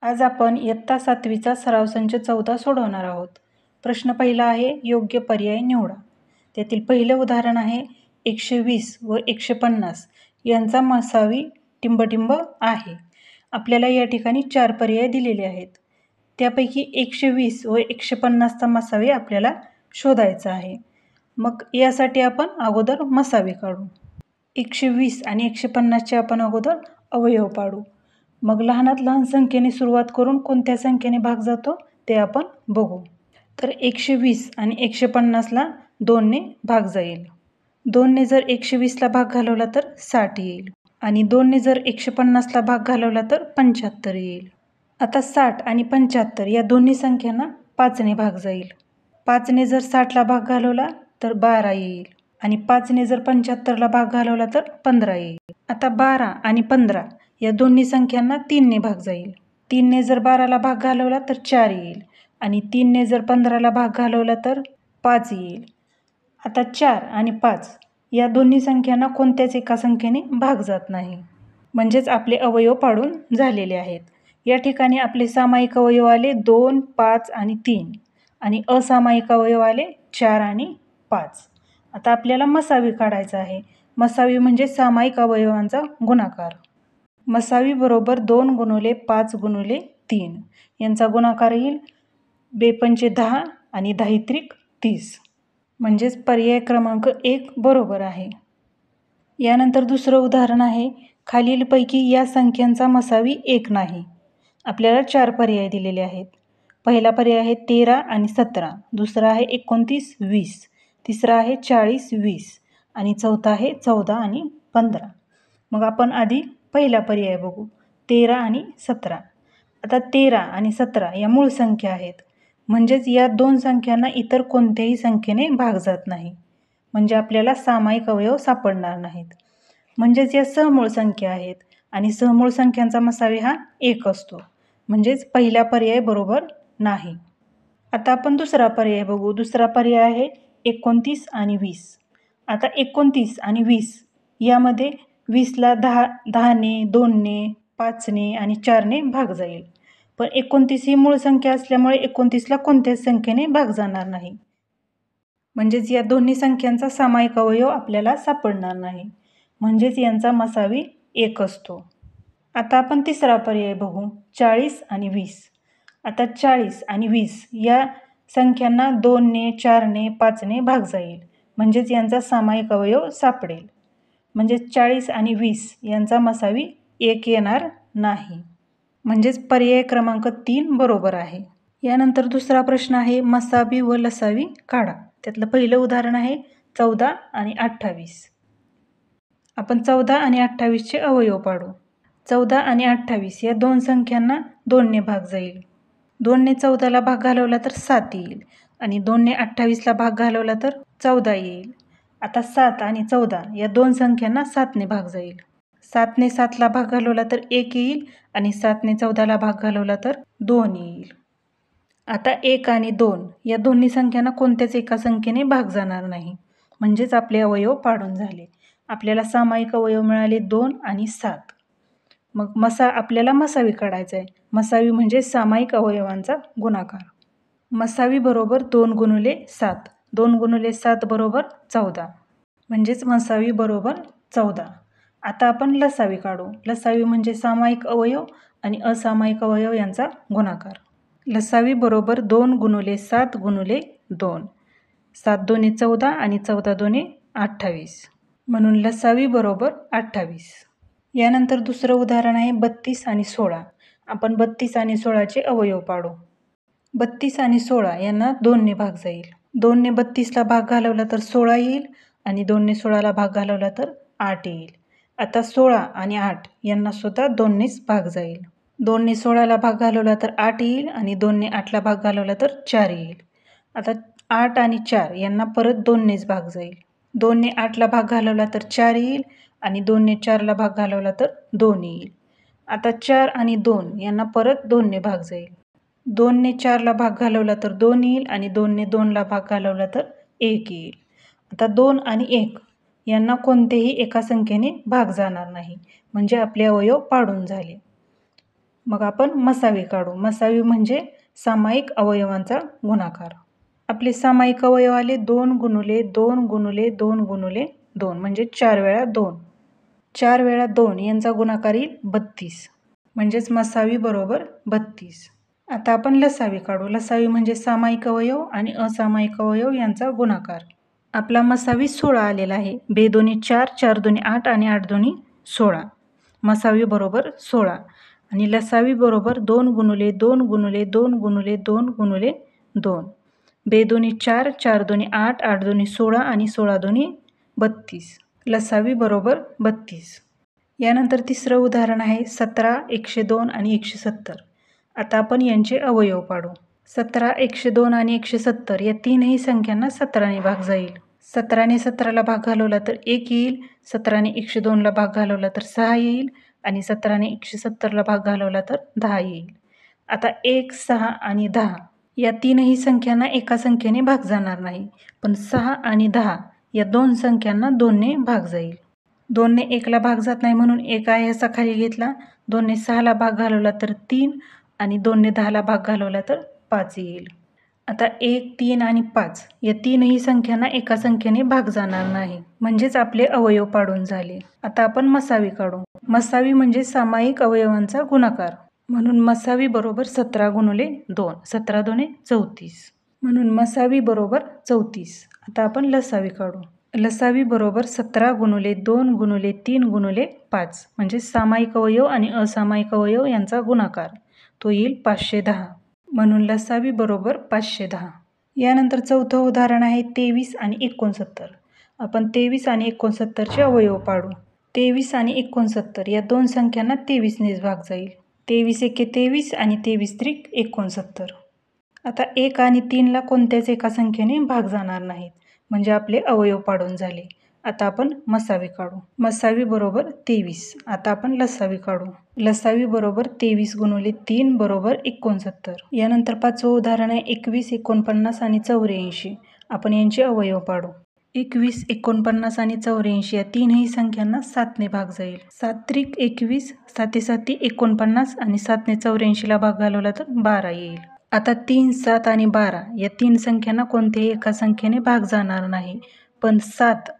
आज आपण इयत्ता 7वीचा सराव संच 14 सोडवणार आहोत. प्रश्न पहिला आहे योग्य पर्याय निवडा. त्यातील पहिलं उदाहरण आहे 120 व 150 यांचा मसावी टिंबटिंब आहे. आपल्याला या ठिकाणी 4 पर्याय दिलेले आहेत. त्यापैकी 120 व 150चा मसावी आपल्याला शोधायचा आहे. मग यासाठी आपण अगोदर मसावी काढू. 120 आणि 150चे आपण अगोदर अवयव पाडू. मग लहानात लहान संख्येने सुरुवात करून कोणत्या संख्येने भाग जातो ते आपण बघू. तर 120 आणि 150ला 2ने भाग जाईल. 2ने जर 120ला भाग घालवला तर 60 येईल आणि 2ने जर 150ला भाग घालवला तर 75 येईल. आता 60 आणि 75 या दोन्ही संख्यांना 5ने भाग जाईल. 5ने जर 60ला भाग घालवला तर 12 येईल आणि 5ने जर 75ला भाग घालवला तर 15 येईल. आता 12 आणि 15 या दोन्ही संख्यांना 3ने भाग जाईल. 3ने जर 12ला भाग घालवला तर 4 येईल आणि 3ने जर 15ला भाग घालवला तर 5 येईल. आता 4 आणि 5 या दोन्ही संख्यांना कोणत्याच एका संख्येने भाग जात नाही. म्हणजेच आपले अवयव पाडून झालेले आहेत. या ठिकाणी आपले सामायिक अवयव आले 2, 5 आणि 3 आणि असामायिक अवयव आले 4 आणि 5. आता आपल्याला मसावी काढायचा आहे. मसावी म्हणजे सामायिक अवयवांचा गुणाकार. मसावी बरोबर 2 गुणिले 5 गुणिले 3 यांचा गुणाकार येईल 2×5 = 10 आणि 10×3 = 30. म्हणजेच पर्याय क्रमांक 1 बरोबर आहे. यानंतर दुसरं उदाहरण आहे खालीलपैकी या संख्यांचा मसावी 1 नाही. आपल्याला 4 पर्याय दिलेले आहेत. पहिला पर्याय आहे 13 आणि 17, दुसरा आहे 29, 20, तिसरा आहे 40, 20 आणि चौथा आहे 14 आणि 15. मग आपण आधी पहिला पर्याय बघू 13 आणि 17. आता 13 आणि 17 या मूळ संख्या आहेत. म्हणजेच या दोन संख्यांना इतर कोणत्याही संख्येने भाग जात नाही. म्हणजे आपल्याला सामायिक अवयव सापडणार नाहीत. म्हणजेच या सहमूळ संख्या आहेत आणि सहमूळ संख्यांचा मसावी हा 1 असतो. म्हणजेच पहिला पर्याय बरोबर नाही. आता आपण दुसरा पर्याय बघू. दुसरा पर्याय आहे 29 आणि 20. आता 29 आणि 20 यामध्ये 20ला 10ने, 2ने, 5ने आणि 4ने भाग जाईल. पण 29 ही मूळ संख्या असल्यामुळे 29ला कोणत्याच संख्येने भाग जाणार नाही. म्हणजेच या दोन्ही संख्यांचा सामायिक अवयव आपल्याला सापडणार नाही. म्हणजेच यांचा मसावी 1 असतो. आता आपण तिसरा पर्याय बघू 40 आणि 20. आता 40 आणि 20 या संख्यांना 2ने, 4ने, 5ने भाग जाईल. म्हणजेच यांचा सामायिक अवयव सापडेल. म्हणजेच 40 आणि 20 यांचा मसावी 1 येणार नाही. म्हणजेच पर्याय क्रमांक 3 बरोबर आहे. यानंतर दुसरा प्रश्न आहे मसावी व लसावी काढा. त्यातलं पहिलं उदाहरण आहे 14 आणि 28. आपण 14 आणि 28चे अवयव पाडू. 14 आणि 28 या दोन संख्यांना 2ने भाग जाईल. 2ने 14ला भाग घालवला तर 7 येईल आणि 2ने 28ला भाग घालवला तर 14 येईल. आता 7 आणि 14 या दोन संख्यांना 7ने भाग जाईल. 7ने 7ला भाग घालवला तर 1 येईल आणि 7ने 14ला भाग घालवला तर 2 येईल. आता 1 आणि 2 या दोन्ही संख्यांना कोणत्याच एका संख्येने भाग जाणार नाही. म्हणजेच आपले अवयव पाडून झाले. आपल्याला सामायिक अवयव मिळाले 2 आणि 7. मग आपल्याला मसावी काढायचं आहे. मसावी म्हणजे सामायिक अवयवांचा गुणाकार. मसावी बरोबर 2 गुणिले 7. 2 गुणिले 7 बरोबर 14. म्हणजेच मसावी बरोबर 14. आता आपण लसावी काढू. लसावी म्हणजे सामायिक अवयव आणि असामायिक अवयव यांचा गुणाकार. लसावी बरोबर 2 गुणिले 7 गुणिले 2. 7 2 14 आणि 14 2 28. म्हणून लसावी बरोबर 28. यानंतर दुसरं उदाहरण आहे 32 आणि 16. आपण 32 आणि 16चे अवयव पाडू. 32 आणि 16 यांना 2ने भाग जाईल. 2ने 32ला भाग घालवला तर 16 येईल आणि 2ने 16ला भाग घालवला तर 8 येईल. आता 16 आणि 8 यांना सुद्धा 2नेच भाग जाईल. 2ने 16ला भाग घालवला तर 8 येईल आणि 2ने 8ला भाग घालवला तर 4 येईल. आता 8 आणि 4 यांना परत 2नेच भाग जाईल. 2ने 8ला भाग घालवला तर 4 येईल आणि 2ने 4ला भाग घालवला तर 2 येईल. आता 4 आणि 2 यांना परत 2ने भाग जाईल. 2ने 4ला भाग घालवला तर 2 येईल आणि 2ने 2ला भाग घालवला तर 1 येईल. आता 2 आणि 1 यांना कोणतेही एका संख्येने भाग जाणार नाही. म्हणजे आपले अवयव पाडून झाले. मग आपण मसावी काढू. मसावी म्हणजे सामायिक अवयवांचा गुणाकार. आपले सामायिक अवयव आले 2 गुणुले 2 गुणुले 2 गुणुले 2 म्हणजे 4 वेळा 2. 4 वेळा 2 यांचा गुणाकार येईल 32. म्हणजेच मसावी बरोबर 32. आता आपण लसावी काढू. लसावी म्हणजे सामायिक अवयव आणि असामायिक अवयव यांचा गुणाकार. आपला मसावी 16 आलेला आहे. 2 दोन्ही 4, 4 दोन्ही 8 आणि 8 दोन्ही 16. मसावी बरोबर 16 आणि लसावी बरोबर 2 गुणुले 2 गुणुले 2 गुणुले 2 गुणुले 2. 2 दोन्ही 4, 4 दोन्ही 8, 8 दोन्ही 16 आणि 16 दोन्ही 32. लसावी बरोबर 32. यानंतर तिसरं उदाहरण आहे 17, 102 आणि 170. आता आपण यांचे अवयव पाडू. 17, 102 आणि 170 या तीनही संख्यांना 17ने भाग जाईल. 17ने 17ला भाग घालवला तर 1 येईल. 17ने 102ला भाग घालवला तर 6 येईल आणि 17ने 170ला भाग घालवला तर 10 येईल. आता 1, 6 आणि 10 या तीनही संख्यांना एका संख्येने भाग जाणार नाही, पण 6 आणि 10 या दोन संख्यांना 2ने भाग जाईल. 2ने 1ला भाग जात नाही म्हणून 1 आहे असा खाली घेतला. 2ने 6ला भाग घालवला तर 3 आणि 2ने 10ला भाग घालवला तर 5 येईल. आता 1, 3 आणि 5 या तीनही संख्यांना एका संख्येने भाग जाणार नाही, म्हणजेच आपले अवयव पाडून झाले. आता आपण मसावी काढू. मसावी म्हणजे सामायिक अवयवांचा गुणाकार. म्हणून मसावी बरोबर 17 गुणुले 2. 17 दोन्ही 34. म्हणून मसावी बरोबर 34. आता आपण लसावी काढू. लसावी बरोबर 17 गुणुले 2 गुणुले 3 गुणुले 5 म्हणजे सामायिक अवयव आणि असामायिक अवयव यांचा गुणाकार. तो येईल 510. म्हणून लसावी बरोबर 510. यानंतर चौथं उदाहरण आहे 23 आणि 69. आपण 23 आणि 69चे अवयव पाडू. 23 आणि 69 या दोन संख्यांना 23नेच भाग जाईल. 23 एके 23 आणि 23 त्रिक 69. आता 1 आणि 3ला कोणत्याच एका संख्येने भाग जाणार नाहीत, म्हणजे आपले अवयव पाडून झाले. आता आपण मसावी काढू. मसावी बरोबर 23. आता आपण लसावी काढू. लसावी बरोबर 23 गुणुले 3 बरोबर 69. यानंतर पाचवं उदाहरण आहे 21, 49 आणि 84. आपण यांचे अवयव पाडू. 21, 49 आणि 84 या तीनही संख्यांना 7ने भाग जाईल. 7 त्रिक 21, 7 7 49 आणि 7ने 84ला भाग घालवला तर 12 येईल. आता 3, 7 आणि 12 या तीन संख्यांना कोणत्याही एका संख्येने भाग जाणार नाही, पण 7,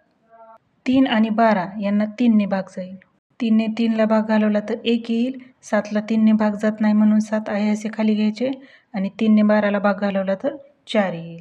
3 आणि 12 यांना 3ने भाग जाईल. 3ने 3ला भाग घालवला तर 1 येईल. 7ला 3ने भाग जात नाही म्हणून 7 आहे असे खाली घ्यायचे आणि 3ने 12ला भाग घालवला तर 4 येईल.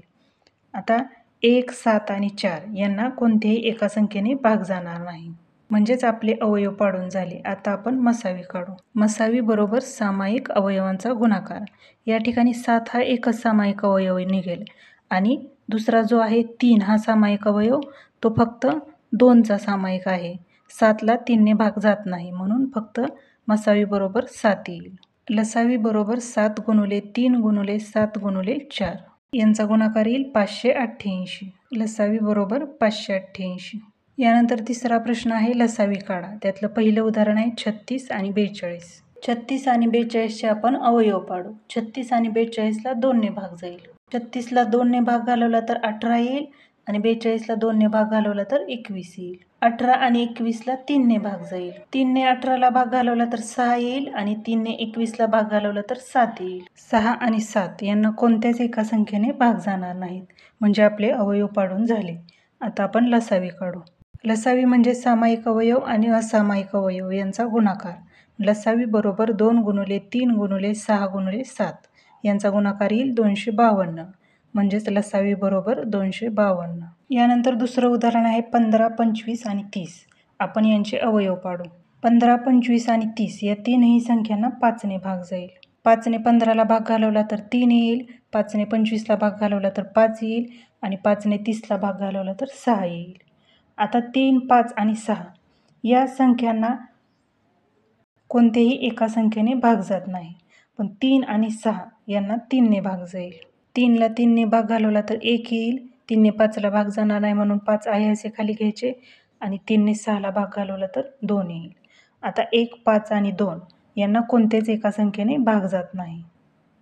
आता 1, 7 आणि 4 यांना कोणत्याही एका संख्येने भाग जाणार नाही, म्हणजेच आपले अवयव पाडून झाले. आता आपण मसावी काढू. मसावी बरोबर सामायिक अवयवांचा गुणाकार. या ठिकाणी 7 हा एकच सामायिक अवयव निघेल आणि दुसरा जो आहे 3 हा सामायिक अवयव तो फक्त 2चा सामायिक आहे. 7ला 3ने भाग जात नाही म्हणून फक्त मसावी बरोबर 7 येईल. लसावी बरोबर 7 गुणुले 3 गुणुले 7 गुणुले 4 यांचा गुणाकार येईल 588. लसावी बरोबर 588. यानंतर तिसरा प्रश्न आहे लसावी काढा. त्यातलं पहिलं उदाहरण आहे 36 आणि 42. 36 आणि 42चे आपण अवयव पाडू. 36 आणि 42ला 2ने भाग जाईल. 36ला 2ने भाग घालवला तर 18 येईल आणि 42ला 2ने भाग घालवला तर 21 येईल. 18 आणि 21ला 3ने भाग जाईल. 3ने 18ला भाग घालवला तर 6 येईल आणि 3ने 21ला भाग घालवला तर 7 येईल. 6 आणि 7 यांना कोणत्याच एका संख्येने भाग जाणार नाहीत, म्हणजे आपले अवयव पाडून झाले. आता आपण लसावी काढू. लसावी म्हणजे सामायिक अवयव आणि असामायिक अवयव यांचा गुणाकार. लसावी बरोबर 2 गुणुले 3 गुणुले 6 गुणुले 7 यांचा गुणाकार येईल 252. म्हणजेच लसावी बरोबर 252. यानंतर दुसरं उदाहरण आहे 15, 25 आणि 30. आपण यांचे अवयव पाडू. 15, 25 आणि 30 या तीनही संख्यांना 5ने भाग जाईल. 5ने 15ला भाग घालवला तर 3 येईल. 5ने 25ला भाग घालवला तर 5 येईल आणि 5ने 30ला भाग घालवला तर 6 येईल. आता 3, 5 आणि 6 या संख्यांना कोणत्याही एका संख्येने भाग जात नाही, पण 3 आणि 6 यांना 3ने भाग जाईल. 3ला 3ने भाग घालवला तर 1 येईल. 3ने 5ला भाग जाणार नाही म्हणून 5 आहे असे खाली घ्यायचे आणि 3ने 6ला भाग घालवला तर 2 येईल. आता 1, 5 आणि 2 यांना कोणत्याच एका संख्येने भाग जात नाही,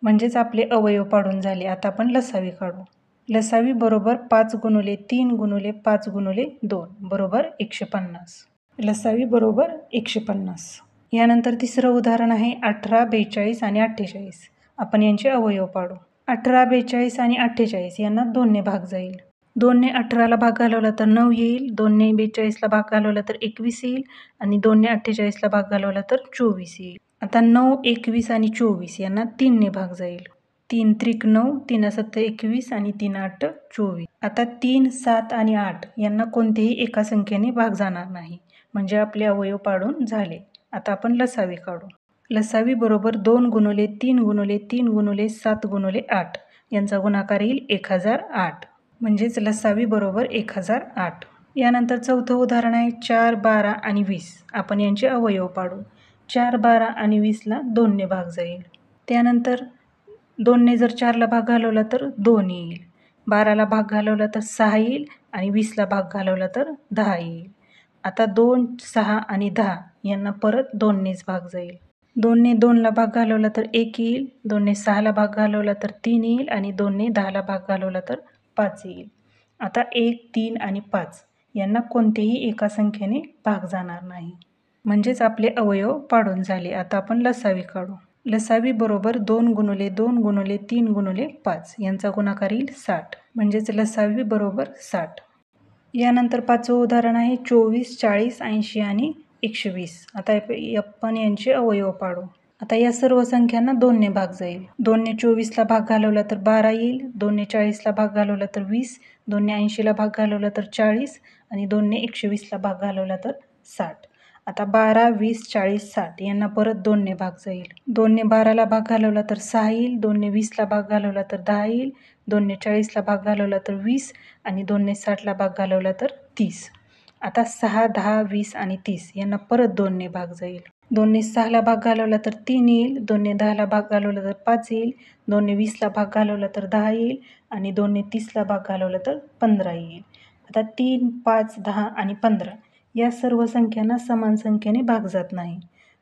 म्हणजेच आपले अवयव पाडून झाले. आता आपण लसावी काढू. लसावी बरोबर 5 गुणुले 3 गुणुले 5 गुणुले 2 बरोबर 150. लसावी बरोबर 150. यानंतर तिसरं उदाहरण आहे 18, 42 आणि 48. आपण यांचे अवयव पाडू. 18, 42 आणि 48 यांना 2ने भाग जाईल. 2ने 18ला भाग घालवला तर 9 येईल, 2ने 42ला भाग घालवला तर 21 येईल आणि 2ने 48ला भाग घालवला तर 24 येईल. आता 9, 21 आणि 24 यांना 3ने भाग जाईल. 3 त्रिक 9, 3 7 21 आणि 3 8 24. आता 3, 7 आणि 8 यांना कोणतेही एका संख्येने भाग जाणार नाही, म्हणजे आपले अवयव पाडून झाले. आता आपण लसावी काढू. लसावी बरोबर 2 गुणुले 3 गुणुले 3 गुणुले 7 गुणुले 8 यांचा गुणाकार येईल 1008, म्हणजेच लसावी बरोबर 1008. यानंतर चौथं उदाहरण आहे 4, 12 आणि 20. आपण यांचे अवयव पाडू. 4, 12 आणि 20ला 2ने भाग जाईल. त्यानंतर 2ने जर 4ला भाग घालवला तर 2 येईल, 12ला भाग घालवला तर 6 येईल आणि 20ला भाग घालवला तर 10 येईल. आता 2, 6 आणि 10 यांना परत 2नेच भाग जाईल. 2ने 2ला भाग घालवला तर 1 येईल, 2ने 6ला भाग घालवला तर 3 येईल आणि 2ने 10ला भाग घालवला तर 5 येईल. आता 1, 3 आणि 5 यांना कोणतेही एका संख्येने भाग जाणार नाही, म्हणजेच आपले अवयव पाडून झाले. आता आपण लसावी काढू. लसावी बरोबर 2 गुणुले 2 गुणुले 3 गुणुले 5 यांचा गुणाकार येईल 60, म्हणजेच लसावी बरोबर 60. यानंतर पाचवं उदाहरण आहे 24, 40, 80 आणि 120. आता आपण यांचे अवयव पाडू. आता या सर्व संख्यांना 2ने भाग जाईल. 2ने 24ला भाग घालवला तर 12 येईल, 2ने 40ला भाग घालवला तर 20, 2ने 80ला भाग घालवला तर 40 आणि 2ने 120ला भाग घालवला तर 60. आता 12, 20, 40, 60 यांना परत 2ने भाग जाईल. 2ने 12ला भाग घालवला तर 6 येईल, 2ने 20ला भाग घालवला तर 10 येईल, 2ने 40ला भाग घालवला तर 20 आणि 2ने 60ला भाग घालवला तर 30. आता 6, 10, 20 आणि 30 यांना परत 2ने भाग जाईल. 2ने 6ला भाग घालवला तर 3 येईल, 2ने 10ला भाग घालवला तर 5 येईल, 2ने 20ला भाग घालवला तर 10 येईल आणि 2ने 30ला भाग घालवला तर 15 येईल. आता 3, 5, 10 आणि 15 या सर्व संख्यांना समान संख्येने भाग जात नाही,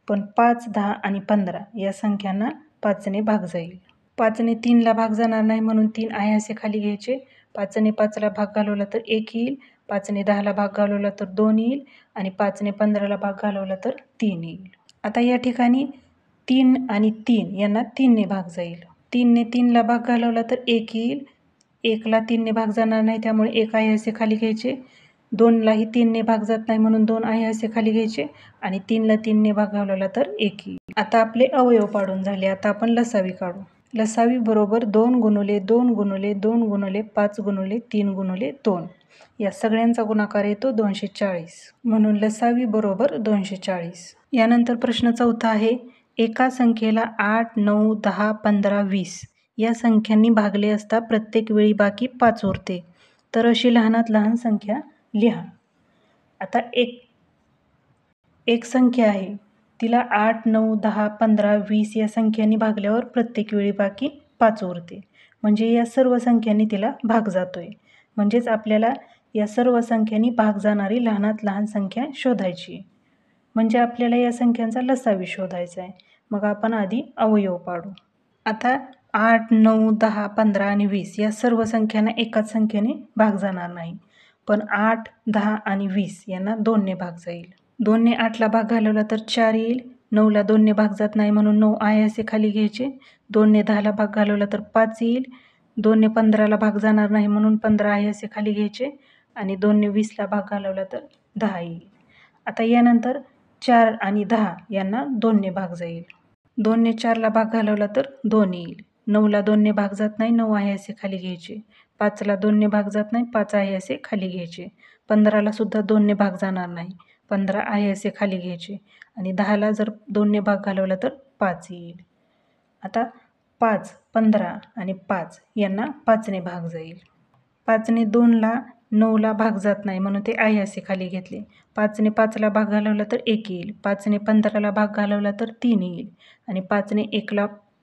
पण 5, 10 आणि 15 या संख्यांना 5ने भाग जाईल. 5ने 3ला भाग जाणार नाही म्हणून 3 आहे असे खाली घ्यायचे. 5ने 5ला भाग घालवला तर 1 येईल, 5ने 10ला भाग घालवला तर 2 येईल आणि 5ने 15ला भाग घालवला तर 3 येईल. आता या ठिकाणी 3 आणि 3 यांना 3ने भाग जाईल. 3ने 3ला भाग घालवला तर 1 येईल, 1ला 3ने भाग जाणार नाही त्यामुळे 1 आहे असे खाली घ्यायचे. 2लाही 3ने भाग जात नाही म्हणून 2 आहे असे खाली घ्यायचे आणि 3ला 3ने भाग घालवला तर 1 येईल. आता आपले अवयव पाडून झाले. आता आपण लसावी काढू. लसावी बरोबर 2 गुणुले 2 गुणुले 2 गुणुले 5 गुणुले 3 गुणुले 2 या सगळ्यांचा गुणाकार येतो 240, म्हणून लसावी बरोबर 240. यानंतर प्रश्न चौथा आहे एका संख्येला 8, 9, 10, 15, 20 या संख्यांनी भागले असता प्रत्येक वेळी बाकी 5 उरते, तर अशी लहानात लहान संख्या लिहा. आता एक संख्या आहे, तिला 8, 9, 10, 15, 20 या संख्यांनी भागल्यावर प्रत्येक वेळी बाकी 5 उरते, म्हणजे या सर्व संख्यांनी तिला भाग जातोय. म्हणजेच आपल्याला या सर्व संख्यांनी भाग जाणारी लहानात लहान संख्या शोधायची, म्हणजे आपल्याला या संख्यांचा लसावी शोधायचा आहे. मग आपण आधी अवयव पाडू. आता 8, 9, 10, 15 आणि 20 या सर्व संख्यांना एकाच संख्येने भाग जाणार नाही, पण 8, 10 आणि 20 यांना 2ने भाग जाईल. 2ने 8ला भाग घालवला तर 4 येईल, 9ला 2ने भाग जात नाही म्हणून 9 आहे असे खाली घ्यायचे. 2ने 10ला भाग घालवला तर 5 येईल, 2ने 15ला भाग जाणार नाही म्हणून 15 आहे असे खाली घ्यायचे आणि 2ने 20ला भाग घालवला तर 10 येईल. आता यानंतर 4 आणि 10 यांना 2ने भाग जाईल. 2ने 4ला भाग घालवला तर 2 येईल, 9ला 2ने भाग जात नाही, 9 आहे असे खाली घ्यायचे. 5ला 2ने भाग जात नाही, 5 आहे असे खाली घ्यायचे. 15ला सुद्धा 2ने भाग जाणार नाही, 15 आहे असे खाली घ्यायचे आणि 10ला जर 2ने भाग घालवला तर 5 येईल. आता 5, 15 आणि 5 यांना 5ने भाग जाईल. 5ने 2ला 9ला भाग जात नाही म्हणून ते आहे असे खाली घेतले. 5ने 5ला भाग घालवला तर 1 येईल, 5ने 15ला भाग घालवला तर 3 येईल आणि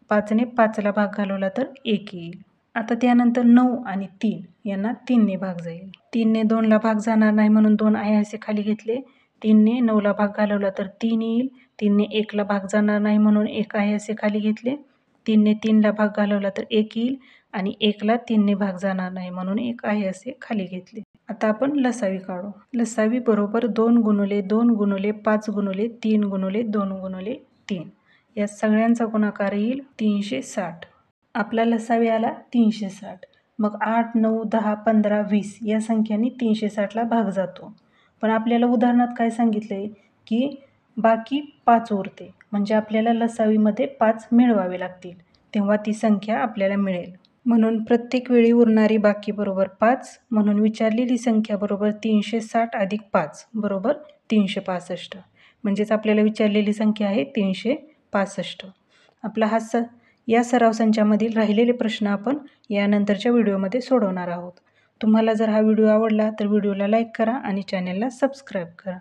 5ने 5ला भाग घालवला तर 1 येईल. आता त्यानंतर 9 आणि 3 यांना 3ने भाग जाईल. 3ने 2ला भाग जाणार नाही म्हणून 2 आहे असे खाली घेतले. 3ने 9ला भाग घालवला तर 3 येईल, 3ने 1ला भाग जाणार नाही म्हणून 1 आहे असे खाली घेतले. 3ने 3ला भाग घालवला तर 1 येईल आणि 1ला 3ने भाग जाणार नाही म्हणून 1 आहे असे खाली घेतले. आता आपण लसावी काढू. लसावी बरोबर 2 गुणिले 2 गुणिले 5 गुणिले 3 गुणिले 2 गुणिले 3 या सगळ्यांचा गुणाकार येईल 360. आपला लसावी आला 360. मग 8, 9, 10, 15, 20 या संख्यांनी 360ला भाग जातो. पण आपल्याला उदाहरणात काय सांगितलं आहे की बाकी 5 उरते, म्हणजे आपल्याला लसावीमध्ये 5 मिळवावे लागतील, तेव्हा ती संख्या आपल्याला मिळेल. म्हणून प्रत्येक वेळी उरणारी बाकी बरोबर 5, म्हणून विचारलेली संख्या बरोबर 360 अधिक 5 बरोबर 365. म्हणजेच आपल्याला विचारलेली संख्या आहे 365. आपला या सराव संचामधील राहिलेले प्रश्न आपण यानंतरच्या व्हिडिओमध्ये सोडवणार आहोत. तुम्हाला जर हा व्हिडिओ आवडला तर व्हिडिओला लाईक करा आणि चॅनलला सबस्क्राईब करा.